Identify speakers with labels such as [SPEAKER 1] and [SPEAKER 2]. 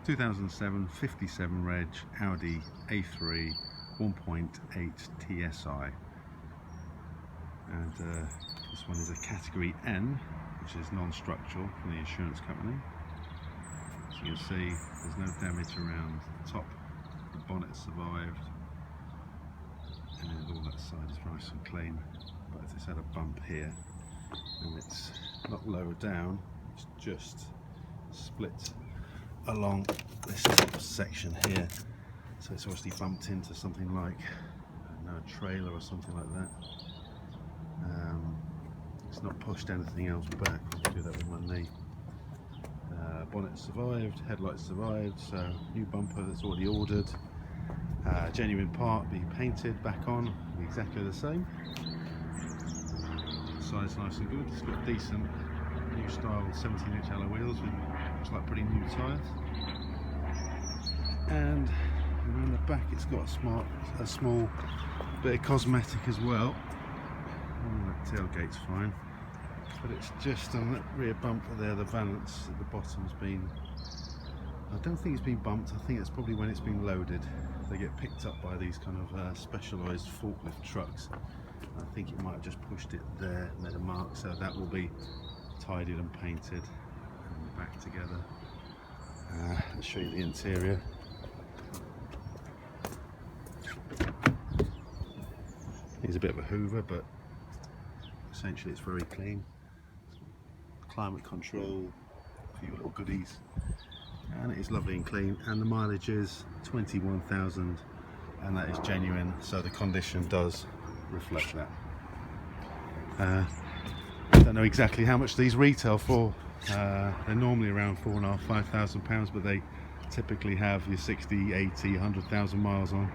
[SPEAKER 1] 2007 57 reg Audi A3 1.8 TSI, and this one is a category N, which is non-structural from the insurance company. As you can see, there's no damage around the top. The bonnet survived, and all that side is nice and clean, but it's had a bump here, and it's not lower down, it's just split along this top section here, so it's obviously bumped into something like, I don't know, a trailer or something like that. It's not pushed anything else back. I'll do that with my knee. Bonnet survived, headlights survived, so new bumper that's already ordered. Genuine part, being painted back on, exactly the same. Side's nice and good. It's got decent new style 17-inch alloy wheels with looks like pretty new tyres. And around the back it's got a small bit of cosmetic as well. That tailgate's fine, but it's just on that rear bumper there, the valance at the bottom's been, I don't think it's been bumped, I think it's probably when it's been loaded. They get picked up by these kind of specialised forklift trucks. I think it might have just pushed it there, made a mark, so that will be tidied and painted and back together. I'll show you the interior. Needs a bit of a hoover, but essentially it's very clean. Climate control, a few little goodies, and it is lovely and clean, and the mileage is 21,000, and that is genuine, so the condition does reflect that. I don't know exactly how much these retail for. They're normally around £4,500–5,000, but they typically have your 60, 80, 100,000 miles on.